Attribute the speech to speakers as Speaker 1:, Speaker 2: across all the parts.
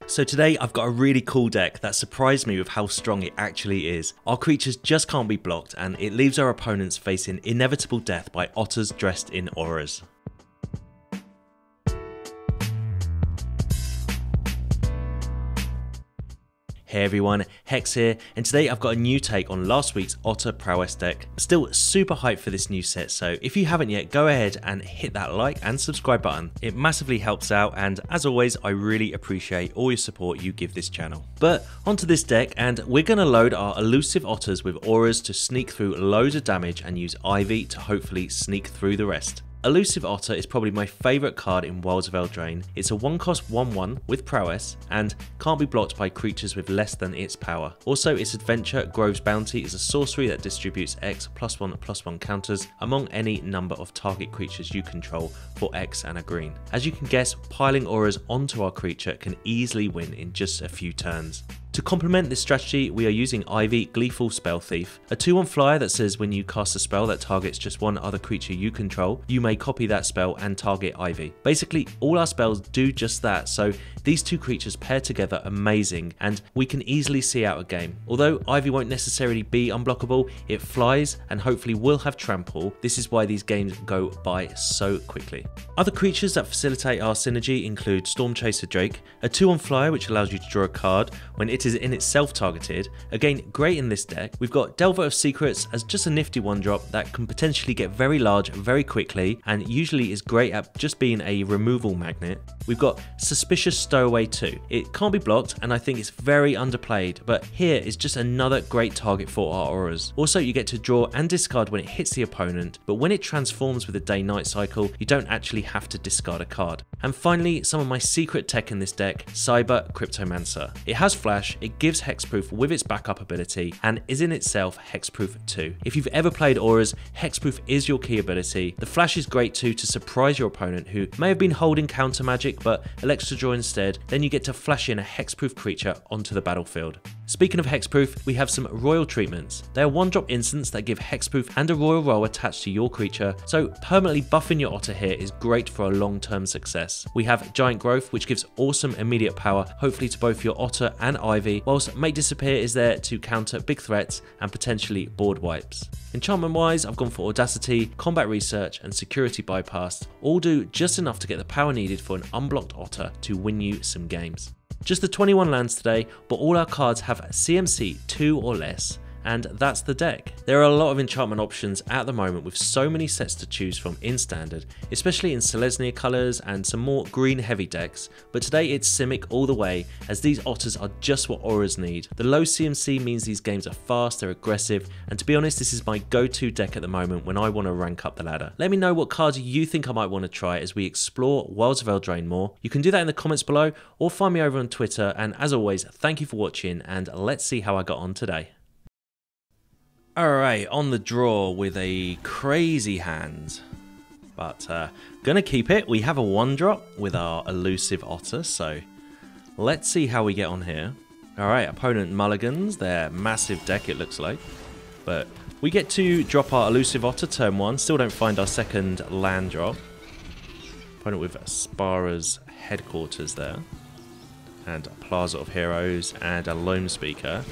Speaker 1: So today I've got a really cool deck that surprised me with how strong it actually is. Our creatures just can't be blocked and it leaves our opponents facing inevitable death by otters dressed in auras. Hey everyone, Hex here, and today I've got a new take on last week's Otter Prowess deck. Still super hyped for this new set, so if you haven't yet, go ahead and hit that like and subscribe button. It massively helps out, and as always, I really appreciate all your support you give this channel. But onto this deck, and we're going to load our Elusive Otters with auras to sneak through loads of damage and use Ivy to hopefully sneak through the rest. Elusive Otter is probably my favourite card in Wilds of Eldraine. It's a 1-cost 1/1 with prowess and can't be blocked by creatures with less than its power. Also, its adventure, Grove's Bounty, is a sorcery that distributes X +1/+1 counters among any number of target creatures you control for X and a green. As you can guess, piling auras onto our creature can easily win in just a few turns. To complement this strategy, we are using Ivy Gleeful Spellthief, a 2/1 flyer that says when you cast a spell that targets just one other creature you control, you may copy that spell and target Ivy. Basically, all our spells do just that, so these two creatures pair together amazing, and we can easily see out a game. Although Ivy won't necessarily be unblockable, it flies and hopefully will have trample. This is why these games go by so quickly. Other creatures that facilitate our synergy include Stormchaser Drake, a 2/1 flyer which allows you to draw a card when it is in itself targeted. Again, great in this deck. We've got Delver of Secrets as just a nifty 1-drop that can potentially get very large very quickly and usually is great at just being a removal magnet. We've got Suspicious Stowaway too. It can't be blocked and I think it's very underplayed, but here is just another great target for our auras. Also, you get to draw and discard when it hits the opponent, but when it transforms with the day-night cycle, you don't actually have to discard a card. And finally, some of my secret tech in this deck, Saiba Cryptomancer. It has flash, it gives hexproof with its backup ability, and is in itself hexproof too. If you've ever played auras, hexproof is your key ability. The flash is great too to surprise your opponent who may have been holding counter magic but elects to draw instead, then you get to flash in a hexproof creature onto the battlefield. Speaking of hexproof, we have some royal treatments. They are 1-drop instants that give hexproof and a royal roll attached to your creature, so permanently buffing your otter here is great for a long-term success. We have Giant Growth, which gives awesome immediate power, hopefully to both your otter and Ivy, whilst Make Disappear is there to counter big threats and potentially board wipes. Enchantment wise, I've gone for Audacity, Combat Research and Security Bypass. All do just enough to get the power needed for an unblocked otter to win you some games. Just the 21 lands today, but all our cards have CMC 2 or less, and that's the deck. There are a lot of enchantment options at the moment with so many sets to choose from in Standard, especially in Selesnya colours and some more green heavy decks, but today it's Simic all the way as these otters are just what auras need. The low CMC means these games are fast, they're aggressive, and to be honest this is my go-to deck at the moment when I want to rank up the ladder. Let me know what cards you think I might want to try as we explore Wilds of Eldraine more. You can do that in the comments below or find me over on Twitter, and as always thank you for watching and let's see how I got on today. Alright, on the draw with a crazy hand, but gonna keep it. We have a 1-drop with our Elusive Otter, so let's see how we get on here. Alright, opponent mulligans, their massive deck it looks like, but we get to drop our Elusive Otter turn 1, still don't find our second land drop. Opponent with Spara's Headquarters there, and a Plaza of Heroes and a Loam Speaker.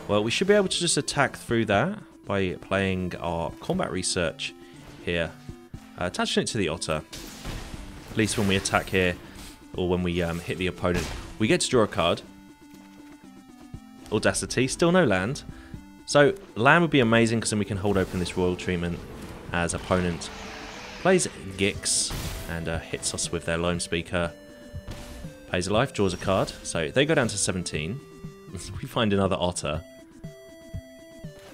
Speaker 1: Well, we should be able to just attack through that by playing our Combat Research here, attaching it to the Otter. At least when we attack here, or when we hit the opponent, we get to draw a card. Audacity, still no land. So land would be amazing because then we can hold open this royal treatment as opponent plays Gix and hits us with their Loam Speaker. Pays a life, draws a card. So they go down to 17. We find another Otter.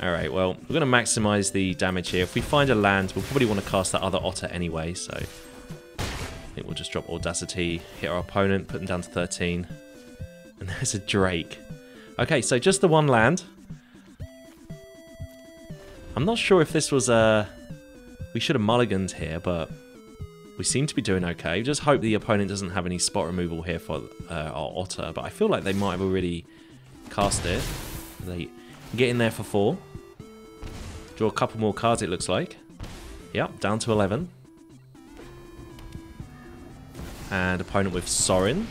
Speaker 1: Alright, well, we're going to maximise the damage here. If we find a land, we'll probably want to cast that other Otter anyway, so I think we'll just drop Audacity, hit our opponent, put them down to 13. And there's a Drake. Okay, so just the one land. I'm not sure if this was we should have mulliganed here, but we seem to be doing okay. Just hope the opponent doesn't have any spot removal here for our Otter, but I feel like they might have already cast it. They get in there for 4. Draw a couple more cards it looks like. Yep, down to 11. And opponent with Soaring.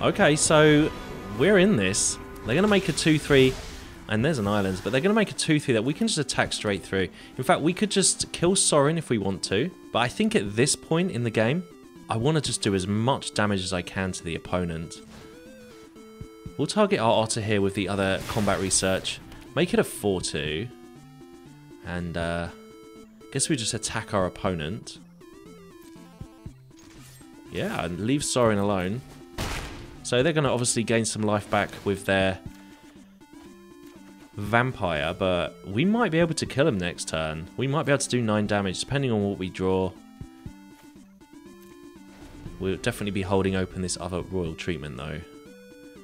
Speaker 1: Okay, so we're in this. They're going to make a 2-3, and there's an island, but they're going to make a 2-3 that we can just attack straight through. In fact, we could just kill Soaring if we want to, but I think at this point in the game, I want to just do as much damage as I can to the opponent. We'll target our Otter here with the other combat research, make it a 4-2, and guess we just attack our opponent. Yeah, and leave Soaring alone. So they're going to obviously gain some life back with their vampire, but we might be able to kill him next turn. We might be able to do 9 damage, depending on what we draw. We'll definitely be holding open this other royal treatment, though.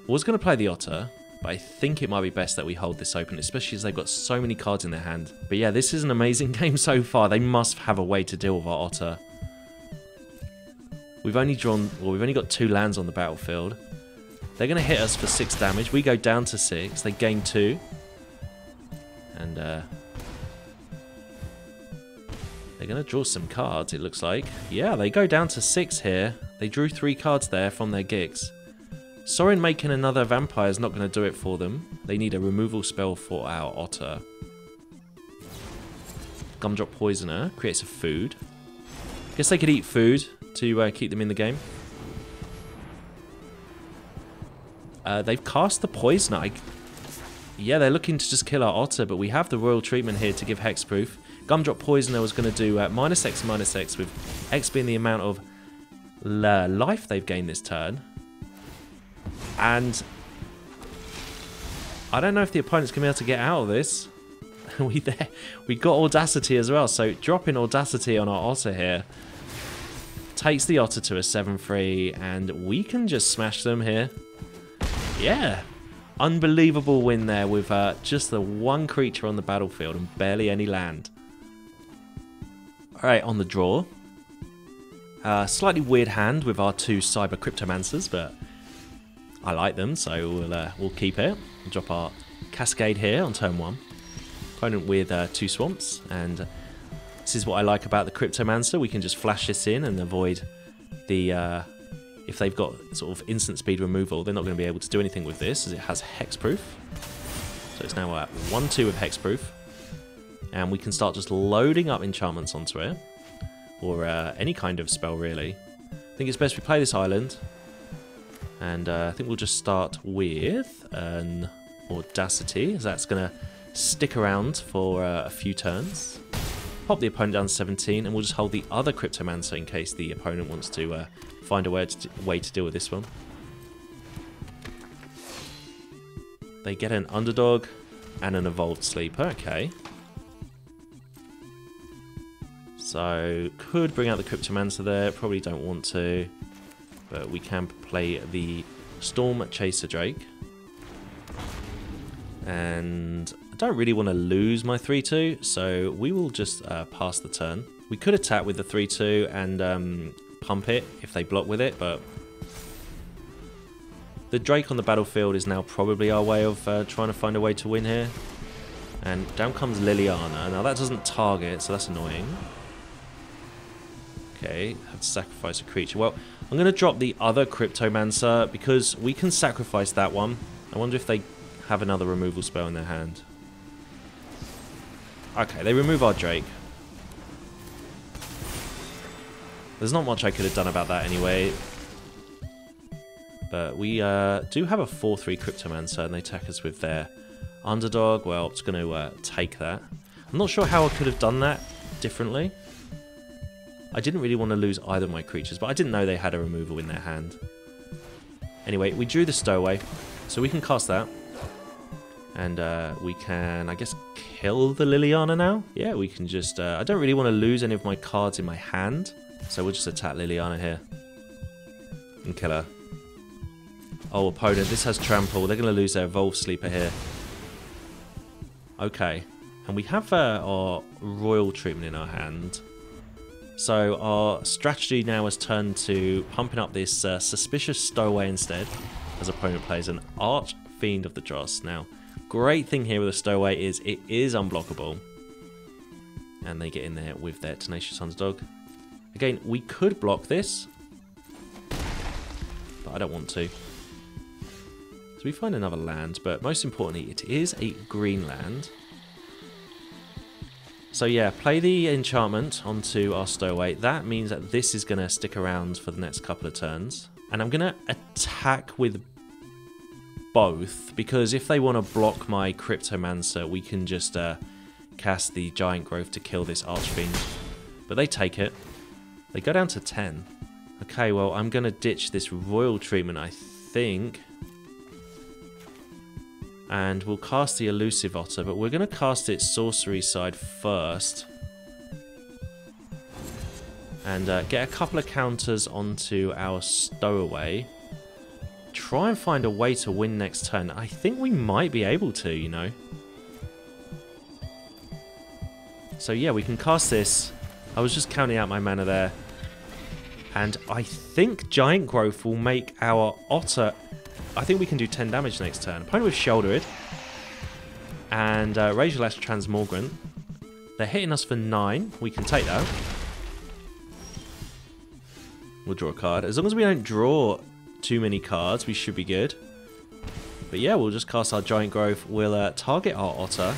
Speaker 1: I was going to play the Otter, but I think it might be best that we hold this open, especially as they've got so many cards in their hand. But yeah, this is an amazing game so far. They must have a way to deal with our Otter. We've only drawn, well, we've only got 2 lands on the battlefield. They're going to hit us for 6 damage. We go down to 6. They gain 2. And they're going to draw some cards, it looks like. Yeah, they go down to 6 here. They drew 3 cards there from their gigs. Soaring making another vampire is not going to do it for them. They need a removal spell for our Otter. Gumdrop Poisoner creates a food. Guess they could eat food to keep them in the game. They've cast the Poisoner. Yeah, they're looking to just kill our Otter, but we have the Royal Treatment here to give hexproof. Gumdrop Poisoner was going to do -X, with X being the amount of life they've gained this turn. And I don't know if the opponent's going to be able to get out of this. We got Audacity as well, so dropping Audacity on our Otter here takes the Otter to a 7-3, and we can just smash them here. Yeah, unbelievable win there with just the 1 creature on the battlefield and barely any land. Alright, on the draw. Slightly weird hand with our 2 Saiba Cryptomancers, but I like them, so we'll keep it. We'll drop our Cascade here on turn 1. Opponent with 2 Swamps, and this is what I like about the Cryptomancer. We can just flash this in and avoid the... if they've got sort of instant speed removal, they're not going to be able to do anything with this, as it has hexproof. So it's now at 1-2 with hexproof. And we can start just loading up enchantments onto it. Or any kind of spell, really. I think it's best we play this island. And I think we'll just start with an Audacity, as that's going to stick around for a few turns. Pop the opponent down to 17, and we'll just hold the other Cryptomancer in case the opponent wants to find a way to deal with this one. They get an Underdog and an Evolved Sleeper, okay. So, could bring out the Cryptomancer there, probably don't want to. But we can play the Stormchaser Drake. And I don't really want to lose my 3-2, so we will just pass the turn. We could attack with the 3-2 and pump it if they block with it, but the Drake on the battlefield is now probably our way of trying to find a way to win here. And down comes Liliana. Now that doesn't target, so that's annoying. Okay, have to sacrifice a creature. Well, I'm going to drop the other Cryptomancer because we can sacrifice that one. I wonder if they have another removal spell in their hand. Okay, they remove our Drake. There's not much I could have done about that anyway. But we do have a 4-3 Cryptomancer, and they attack us with their Underdog. Well, I'm just going to take that. I'm not sure how I could have done that differently. I didn't really want to lose either of my creatures, but I didn't know they had a removal in their hand. Anyway, we drew the Stowaway, so we can cast that. And we can, I guess, kill the Liliana now? Yeah, we can just... I don't really want to lose any of my cards in my hand, so we'll just attack Liliana here. And kill her. Oh, opponent, this has Trample. They're going to lose their Evolved Sleeper here. Okay. And we have our Royal Treatment in our hand. So our strategy now has turned to pumping up this Suspicious Stowaway instead, as opponent plays an Archfiend of the Dross. Now, great thing here with the Stowaway is it is unblockable. And they get in there with their Tenacious Underdog. Again, we could block this, but I don't want to. we find another land, but most importantly, it is a green land. So yeah, play the enchantment onto our Stowaway. That means that this is going to stick around for the next couple of turns. And I'm going to attack with both, because if they want to block my Cryptomancer, we can just cast the Giant Growth to kill this Archfiend. But they take it. They go down to 10. Okay, well, I'm going to ditch this Royal Treatment, I think. And we'll cast the Elusive Otter, but we're going to cast its sorcery side first. And get a couple of counters onto our Stowaway. Try and find a way to win next turn. I think we might be able to, you know. So yeah, we can cast this. I was just counting out my mana there. And I think Giant Growth will make our Otter... I think we can do 10 damage next turn. Opponent with Shouldered. And Razorlash Transmogrant. They're hitting us for 9. We can take that. We'll draw a card. As long as we don't draw too many cards, we should be good. But yeah, we'll just cast our Giant Growth. We'll target our Otter.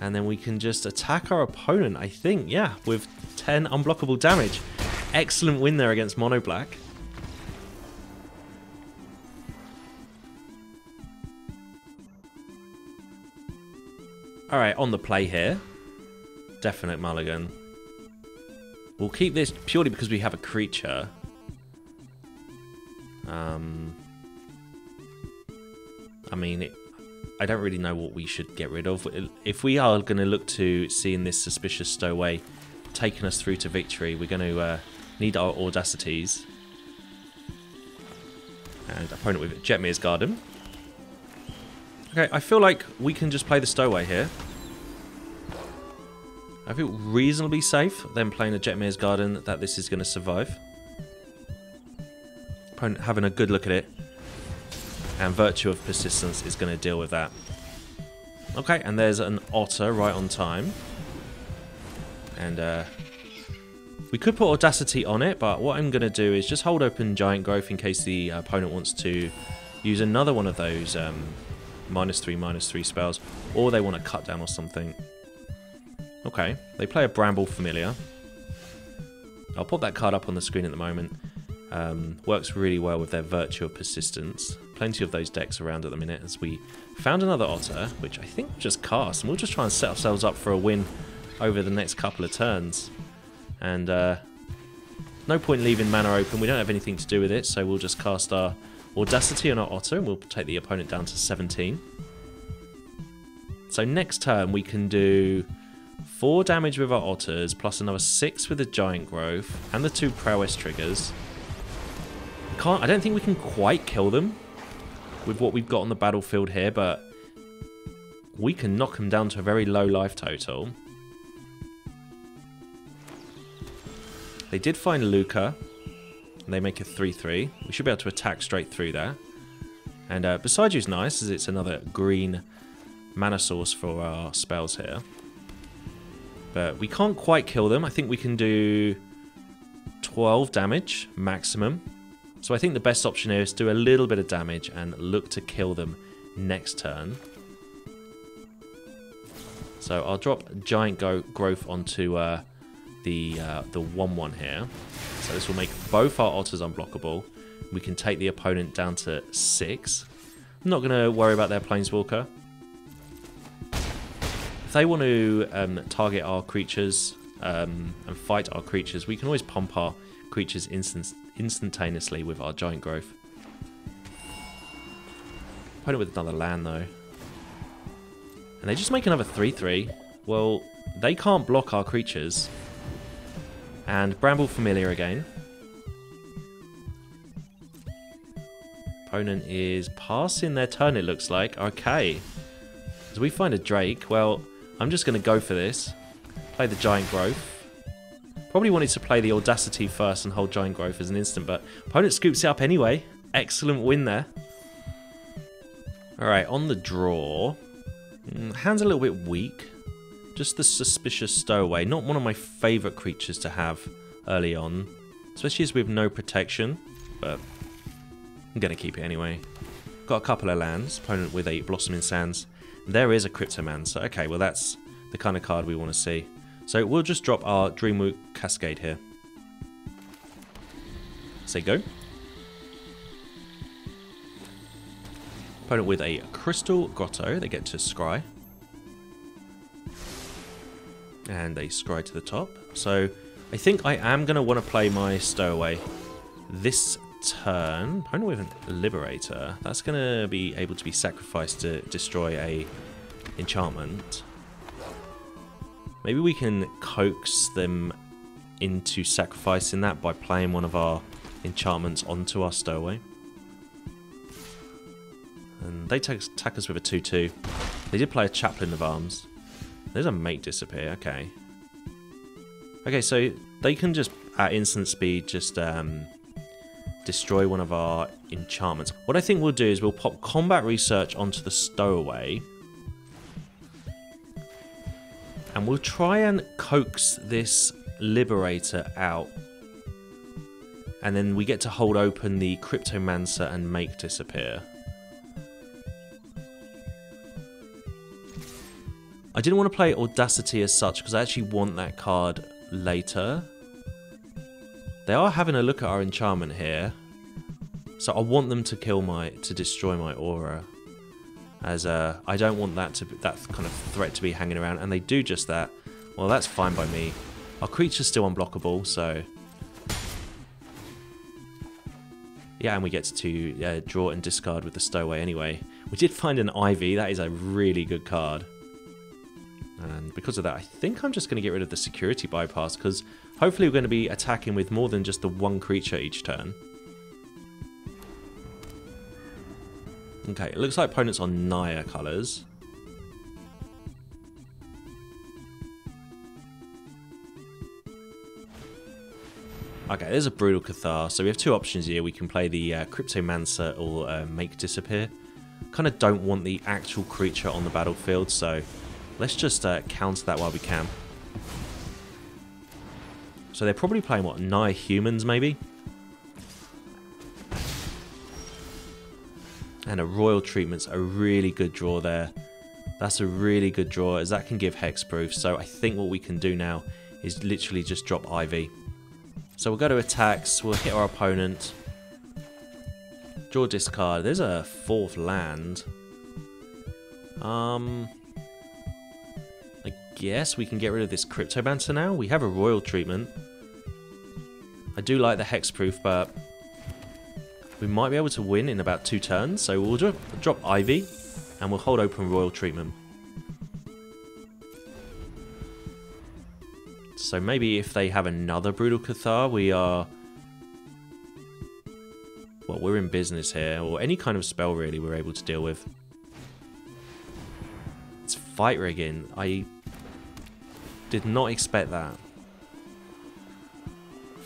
Speaker 1: And then we can just attack our opponent, I think. Yeah, with 10 unblockable damage. Excellent win there against Mono Black. Alright, on the play here. Definite mulligan. We'll keep this purely because we have a creature. I mean, I don't really know what we should get rid of. If we are going to look to seeing this Suspicious Stowaway taking us through to victory, we're going to need our Audacities. And opponent with Jetmir's Garden. Okay, I feel like we can just play the Stowaway here. I feel reasonably safe then playing a Jetmir's Garden that this is going to survive. Opponent having a good look at it. And Virtue of Persistence is going to deal with that. Okay, and there's an Otter right on time. And we could put Audacity on it, but what I'm going to do is just hold open Giant Growth in case the opponent wants to use another one of those -3/-3 spells, or they want to cut down or something. Okay, they play a Bramble Familiar. I'll put that card up on the screen at the moment. Works really well with their Virtue of Persistence. Plenty of those decks around at the minute, as we found another Otter, which I think we'll just cast, and we'll just try and set ourselves up for a win over the next couple of turns. And no point leaving mana open, we don't have anything to do with it, so we'll just cast our Audacity on our Otter, and we'll take the opponent down to 17. So next turn we can do 4 damage with our Otters, plus another 6 with the Giant Growth, and the 2 Prowess triggers. I don't think we can quite kill them with what we've got on the battlefield here, but we can knock them down to a very low life total. They did find Luca, and they make a 3/3. We should be able to attack straight through there. And Boseiju's nice, as it's another green mana source for our spells here. But we can't quite kill them. I think we can do 12 damage maximum. So I think the best option here is to do a little bit of damage and look to kill them next turn. So I'll drop Giant Growth onto the 1/1 here. So this will make both our Otters unblockable. We can take the opponent down to 6. I'm not going to worry about their Planeswalker. If they want to target our creatures and fight our creatures, we can always pump our creatures instantaneously with our Giant Growth. Opponent with another land though. And they just make another 3/3. Well, they can't block our creatures. And Bramble Familiar again. Opponent is passing their turn, it looks like. Okay. As we find a Drake, well, I'm just going to go for this. Play the Giant Growth. Probably wanted to play the Audacity first and hold Giant Growth as an instant, but opponent scoops it up anyway. Excellent win there. Alright, on the draw. Hand's a little bit weak. Just the Suspicious Stowaway. Not one of my favourite creatures to have early on. Especially as we have no protection. But I'm going to keep it anyway. got a couple of lands. Opponent with a Blossoming Sands. There is a Cryptomancer. Okay, well that's the kind of card we want to see. So we'll just drop our Dreamroot Cascade here. Say go. Opponent with a Crystal Grotto. They get to scry. And they scry to the top. So I think I am going to want to play my Stowaway this turn. Opponent with a Liberator. That's going to be able to be sacrificed to destroy a enchantment. Maybe we can coax them into sacrificing that by playing one of our enchantments onto our Stowaway. And they attack us with a 2-2. They did play a Chaplain of Arms. There's a Make Disappear, okay. Okay, so they can just, at instant speed, just destroy one of our enchantments. What I think we'll do is we'll pop Combat Research onto the Stowaway. And we'll try and coax this Liberator out. And then we get to hold open the Cryptomancer and Make Disappear. I didn't want to play Audacity as such because I actually want that card later. They are having a look at our enchantment here. So I want them to to destroy my aura. As I don't want that kind of threat to be hanging around, and they do just that. Well, that's fine by me. Our creature's still unblockable, so yeah, and we get to draw and discard with the Stowaway anyway. We did find an Ivy. That is a really good card, and because of that, I think I'm just going to get rid of the security bypass because hopefully we're going to be attacking with more than just the one creature each turn. Okay, it looks like opponents on Naya colours. Okay, there's a Brutal Cathar. So we have two options here. We can play the Cryptomancer or Make Disappear. Kind of don't want the actual creature on the battlefield, so let's just counter that while we can. So they're probably playing, what, Naya Humans maybe? And a Royal Treatment's a really good draw there. That's a really good draw, as that can give hexproof. So I think what we can do now is literally just drop Ivy. So we'll go to attacks, we'll hit our opponent. Draw discard. There's a fourth land. I guess we can get rid of this Cryptomancer now. We have a Royal Treatment. I do like the hexproof, but we might be able to win in about 2 turns, so we'll drop Ivy, and we'll hold open Royal Treatment. So maybe if they have another Brutal Cathar, we're in business here, or any kind of spell really we're able to deal with. It's Fight Rigging. I did not expect that.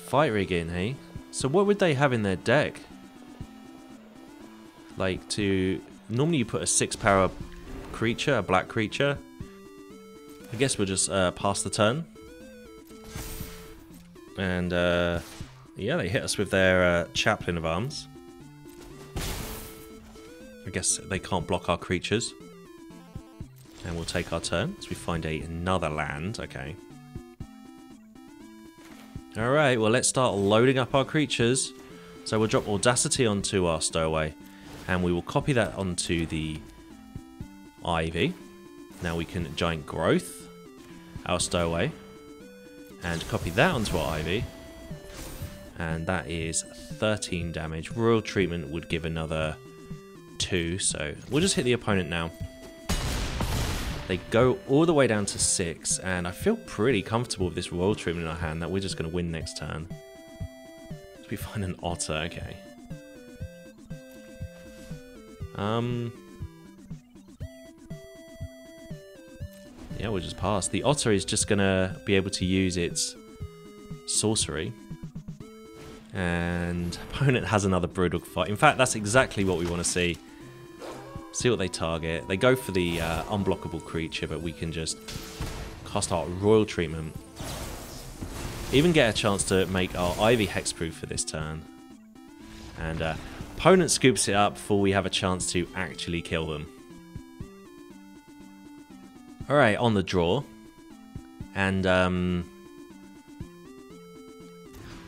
Speaker 1: Fight Rigging, hey? So what would they have in their deck? Like normally you put a 6-power creature, a black creature. I guess we'll just pass the turn. And yeah, they hit us with their Chaplain of Arms. I guess they can't block our creatures. And we'll take our turn. So we find another land, okay. Alright, well let's start loading up our creatures. So we'll drop Audacity onto our Stowaway. And we will copy that onto the Ivy. Now we can Giant Growth our Stowaway. And copy that onto our Ivy. And that is 13 damage. Royal Treatment would give another 2. So we'll just hit the opponent now. They go all the way down to 6. And I feel pretty comfortable with this Royal Treatment in our hand that we're just going to win next turn. So we find an Otter, okay. Yeah, we'll just pass. The Otter is just going to be able to use its sorcery. And opponent has another Brutal Fight. In fact, that's exactly what we want to see. See what they target. They go for the unblockable creature, but we can just cast our Royal Treatment. Even get a chance to make our Ivy hexproof for this turn. And Opponent scoops it up before we have a chance to actually kill them. Alright, on the draw. And,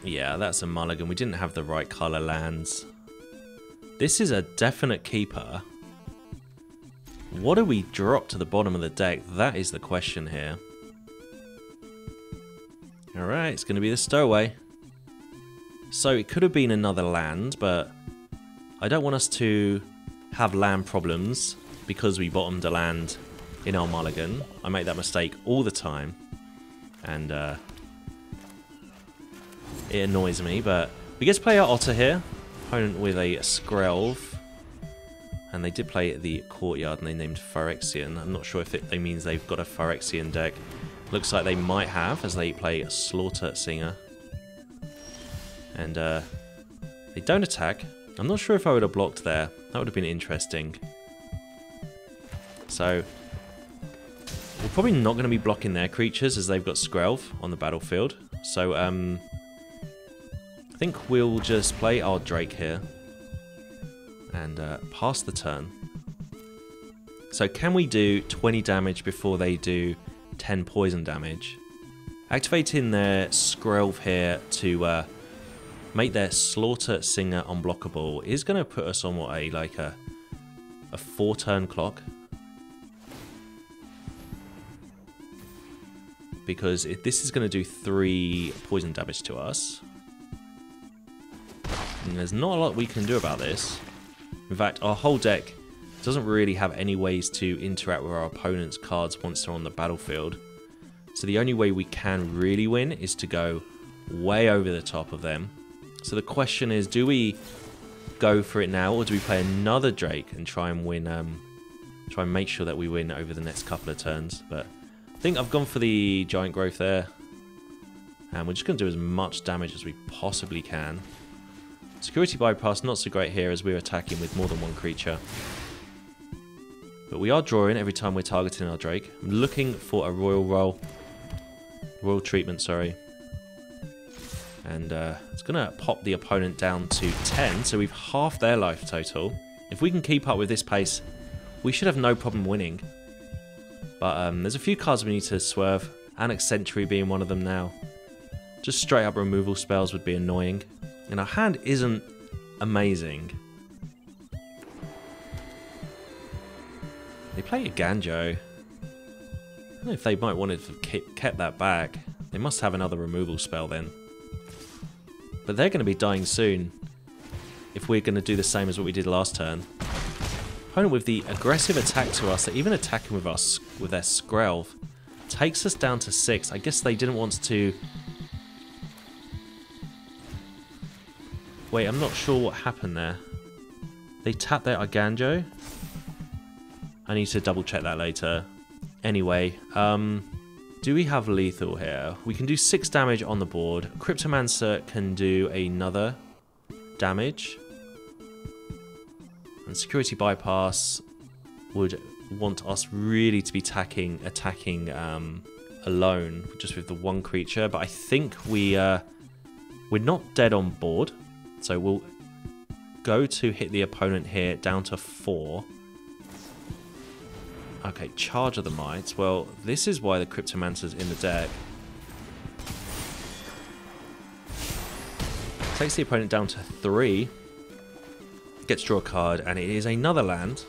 Speaker 1: yeah, that's a mulligan. We didn't have the right colour lands. This is a definite keeper. What do we drop to the bottom of the deck? That is the question here. Alright, it's going to be the Stowaway. So it could have been another land, but I don't want us to have land problems because we bottomed a land in our mulligan. I make that mistake all the time. And it annoys me, but we get to play our Otter here. Opponent with a Skrelv. And they did play the Courtyard and they named Phyrexian. I'm not sure if it means they've got a Phyrexian deck. Looks like they might have, as they play Slaughter Singer. And they don't attack. I'm not sure if I would have blocked there. That would have been interesting. So we're probably not going to be blocking their creatures as they've got Skrelv on the battlefield. So I think we'll just play our Drake here and pass the turn. So can we do 20 damage before they do 10 poison damage? Activating their Skrelv here to make their Slaughter Singer unblockable is going to put us on what, a 4-turn clock. Because this is going to do 3 poison damage to us. And there's not a lot we can do about this. In fact, our whole deck doesn't really have any ways to interact with our opponent's cards once they're on the battlefield. So the only way we can really win is to go way over the top of them. So the question is, do we go for it now, or do we play another Drake and try and win? Try and make sure that we win over the next couple of turns. But I think I've gone for the Giant Growth there, and we're just going to do as much damage as we possibly can. Security Bypass not so great here as we're attacking with more than one creature. But we are drawing every time we're targeting our Drake. I'm looking for a Royal Treatment, sorry. And it's going to pop the opponent down to 10, so we've halved their life total. If we can keep up with this pace, we should have no problem winning. But there's a few cards we need to swerve, Annex Sentry being one of them now. Just straight up removal spells would be annoying. And our hand isn't amazing. They play a Ganjo. I don't know if they might want to have kept that back. They must have another removal spell then. But they're going to be dying soon if we're going to do the same as what we did last turn. Opponent with the aggressive attack to us, even attacking with us with their Skrelv, takes us down to 6. I guess they didn't want to... Wait, I'm not sure what happened there. They tapped their Arganjo. I need to double check that later. Anyway, do we have lethal here? We can do 6 damage on the board. Cryptomancer can do another damage. And Security Bypass would want us really to be attacking alone, just with the one creature. But I think we're not dead on board. So we'll go to hit the opponent here down to 4. Okay, Charge of the Might. Well, this is why the Cryptomancer's in the deck. Takes the opponent down to 3. Gets to draw a card, and it is another land.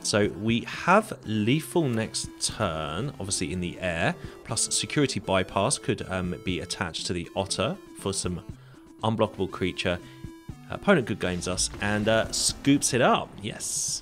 Speaker 1: So we have lethal next turn, obviously in the air. Plus Security Bypass could be attached to the Otter for some unblockable creature. Opponent good games us and scoops it up. Yes.